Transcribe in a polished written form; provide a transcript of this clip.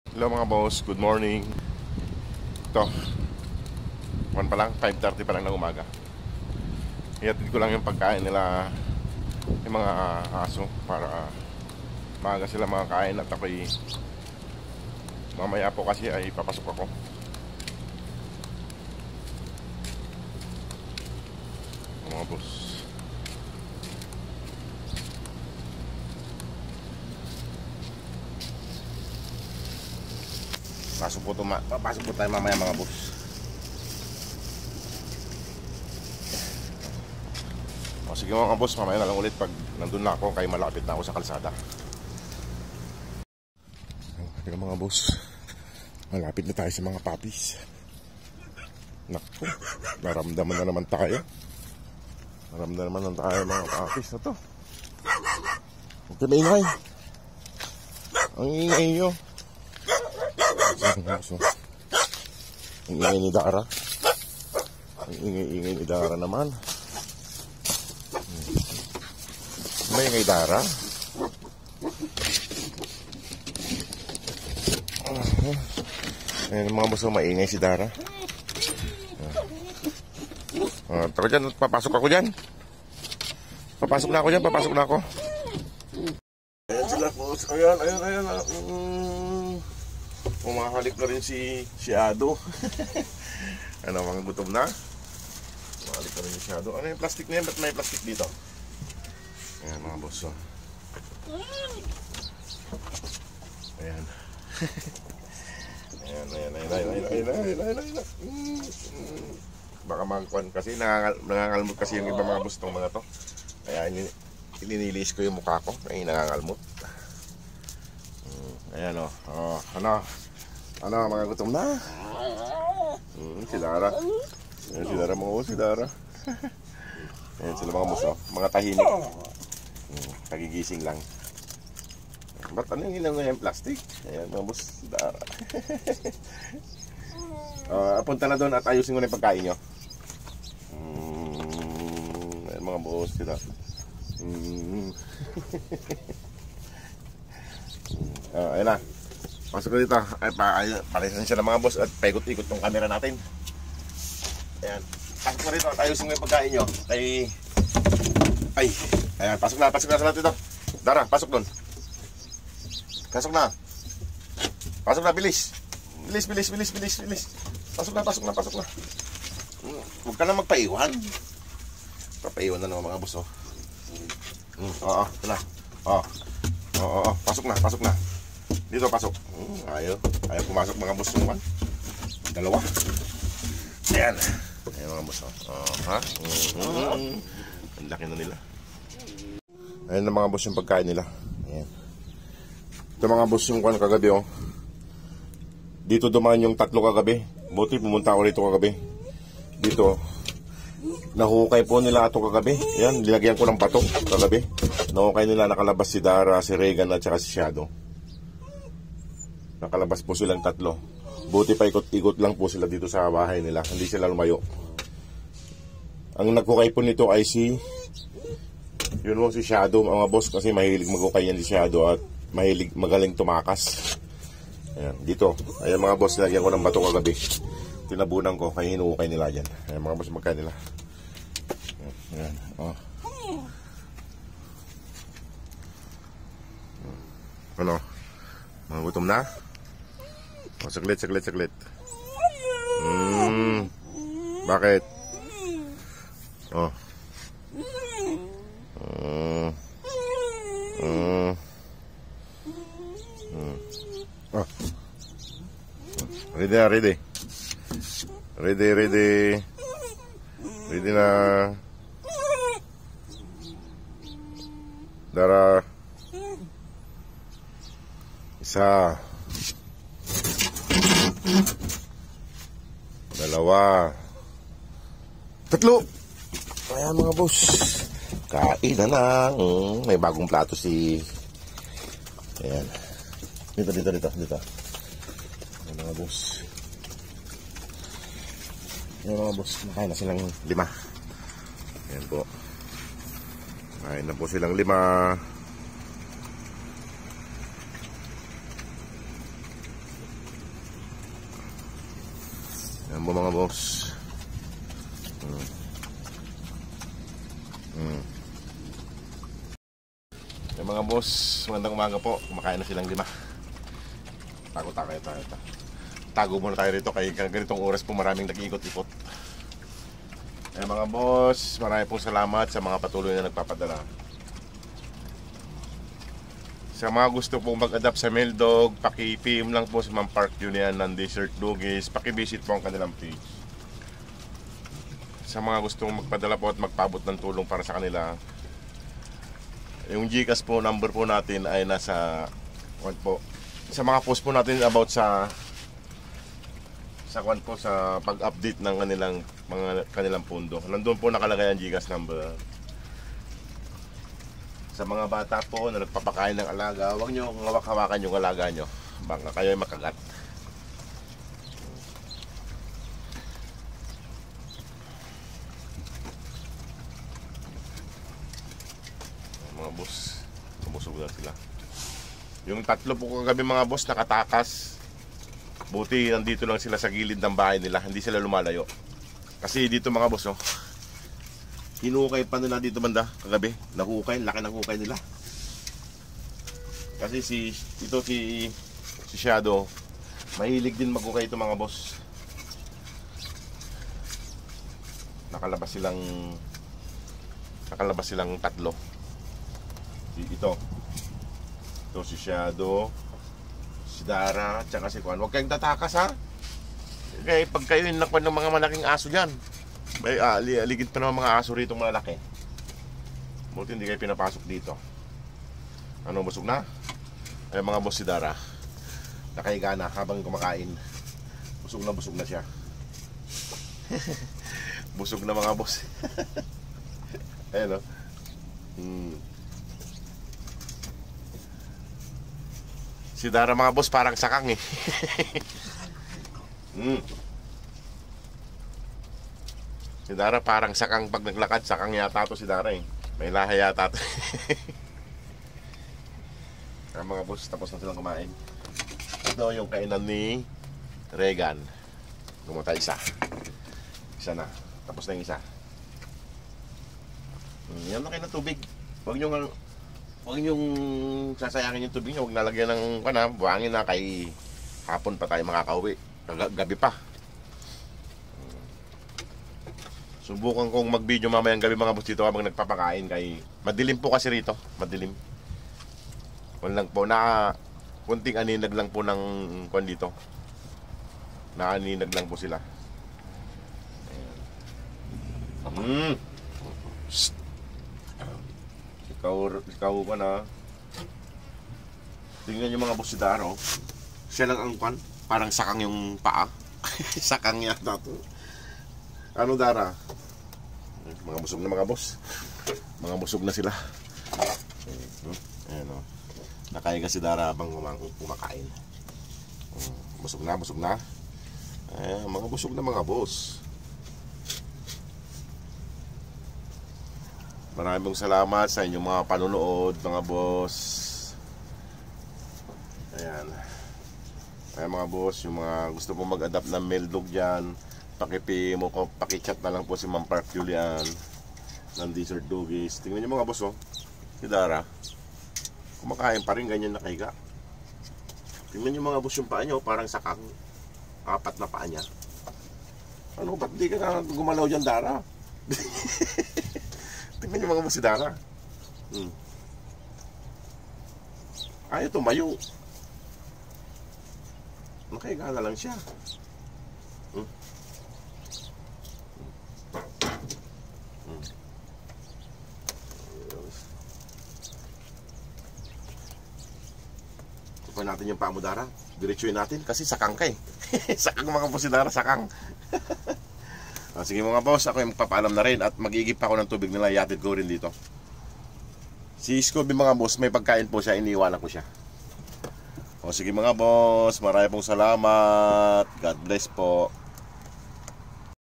Hello mga boss, good morning. Ito, 1 pa lang, 5:30 pa lang ng umaga. Ihatid ko lang yung pagkain nila, yung mga aso, para maaga sila makakain. At ako'y mamaya po kasi ay papasok ako. Mga boss, papasok po tayo mamaya mga boss. O sige mga boss, mamaya na lang ulit pag nandun na ako, kaya malapit na ako sa kalsada. Sige mga boss, malapit na tayo sa mga puppies. Naku, naramdaman na naman tayo. Naramdaman na tayo mga puppies na to. Huwag kayo maingay. Ang ingay nyo. Ang ingay ni Dara. Ang ingay ni Dara naman. May ingay Dara. Ayan mga boss, maingay si Dara. Tara dyan, papasok ako dyan. Papasok na ako. Ayan sila boss. Ayan. Umahalik na rin si Ado. Ano, mga gutom na. Umahalik na rin si Ado. Ano yung plastic na yan? Ba't may plastic dito? Ayan mga boss. Ayan. Ayan. Baka magkuhan kasi nangangalmot kasi yung iba mga boss tong mga to. Kaya ilinilis ko yung mukha ko. Ay nangangalmot. Ayan o. Ano mga gutom na? Si Dara. Ayan si Dara mga boss. Si Dara. Ayan sila mga boss. Mga tahimik. Kagigising lang. Ba't ano yung ilang na yung plastic? Ayan mga boss. Si Dara. Punta na doon at ayusin ko na yung pagkain nyo. Ayan mga boss. Si Dara. Ayan na. Pasok ko dito. Palisan siya ng mga boss at paikot-ikot tong camera natin. Ayan. Pasok na dito at ayusin mo yung pagkain nyo. Ayan. Pasok na sa dito. Dara, pasok doon. Pasok na, bilis. Bilis. Pasok na. Huwag ka na magpaiwan. Papaiwan na naman mga boss. Ito na. Pasok na. Dito pasok. Ayaw pumasok mga boss yung one. Dalawa. Ayan mga boss. Ang laki na nila. Ayan na mga boss yung pagkain nila. Ayan. Ito mga boss yung kwan kagabi Dito dumaan yung 3 kagabi. Buti pumunta ako rito kagabi. Dito nahukay po nila ito kagabi. Ayan, nilagyan ko ng bato kagabi. Nahukay nila, nakalabas si Dara, si Regan at saka si Shadow. Nakalabas po silang 3. Buti pa ikot-ikot lang po sila dito sa bahay nila. Hindi sila lumayo. Ang nagkukay po nito ay si Shadow mga boss, kasi mahilig magkukay yan si Shadow at magaling tumakas. Ayan, dito. Ayan mga boss, nilagyan ko ng bato kagabi. Tinabunan ko, kaya hinukay nila dyan. Ayan mga boss, magkain nila. Ayan. Ano? Mga gutom na? Saglit. Bakit? Ready. Ready na. Dara. Isa. 2. 3. Ayan mga boss. Kain na lang. May bagong plato si. Ayan. Dito. Ayan mga boss. Ayan mga boss. Nakain na silang 5. Ayan po. Kain na po silang 5. Yan po mga boss. Yan mga boss, magandang umaga po. Kumakain na silang 5. Tago muna tayo rito kaya ganitong oras po maraming nag-iikot-ikot. Yan mga boss, marami pong salamat sa mga patuloy na nagpapadala. Sa mga gusto pong mag-adapt sa Mail Dog, paki-PM lang po sa Ma'am Park Julian ng Desert Doggies. Paki-visit po ang kanilang page. Sa mga gustong magpadala po at magpabot ng tulong para sa kanila, yung GCash po number po natin ay nasa sa mga post po natin about sa pag-update ng kanilang pundo. Nandoon po nakalagay ang GCash number. Sa mga bata po na nagpapakain ng alaga, huwag nyo hawak-hawakan yung alaga nyo. Baka kayo ay makagat. Mga boss, nabusog na sila. Yung 3 po kagabi mga boss nakatakas. Buti nandito lang sila sa gilid ng bahay nila, hindi sila lumalayo. Kasi dito mga boss, oh, hinukay pa nila dito banda kagabi. Nahukay, laki ng hukay nila. Kasi si Shadow, mahilig din maghukay ito mga boss. Nakalabas silang 3. Ito si Shadow, si Dara, tsaka si Kwan. Huwag kayong tatakas ha. Kaya pag kayo nakwan ng mga malaking aso dyan, may aligid pa ng mga aso rito malaki. Buti hindi kayo pinapasok dito. Ano, busog na? Ay mga boss, si Dara nakahiga na habang kumakain. Busog na siya. Busog na mga boss. Ayan o. Si Dara mga boss parang sakang eh. Si Dara parang sakang pag naglakad. Sakang yata to si Dara eh. May lahi yata to. Mga boss, tapos na silang kumain. Ito yung kainan ni Regan. Gumuta isa na. Tapos na yung isa. Yan na kayo ng tubig. Huwag niyong sasayangin yung tubig niyo. Huwag nalagyan ng buhangin na kay hapon pa tayo makakauwi. Gabi pa. Subukan kong mag-video mamayang gabi mga boss dito habang nagpapakain kay madilim po kasi rito. Madilim. Walang po kunting aninag lang po ng kwan dito. Naaninag lang po sila. Ikaw ba na? Tingnan yung mga boss si Daro. Siya lang ang kwan. Parang sakang yung paa. Sakang yata to. Ano Dara? Mga busog na mga boss. Mga busog na sila. Ayan o. Nakahiga si Dara habang kumakain. Busog na. Ayan, mga busog na mga boss. Maraming salamat sa inyong mga panonood mga boss. Ayan mga boss, yung mga gusto pong mag-adapt ng Mail Dog dyan, paki-PM mo ko, paki-chat na lang po si Ma'am Park Julian ng Desert Doggies. Tingnan nyo mga boss oh, si Dara kumakain pa rin ganyan nakahiga. Tingnan nyo mga boss yung paa nyo, parang sakang 4 na paa niya. Ano, ba't di ka na gumalaw dyan Dara? Tingnan nyo mga boss si Dara. Ayaw tumayo. Nakahiga na lang siya. Tupan natin yung paa mo Dara. Diretsuin natin kasi sakang ka eh. Sakang mga boss si Dara, sakang. Sige mga boss, ako yung magpapaalam na rin at mag-iigip pa ako ng tubig nila, iatid ko rin dito. Si Scooby mga boss, may pagkain po siya, iniiwanan ko siya. O sige mga boss, marami pong salamat. God bless po.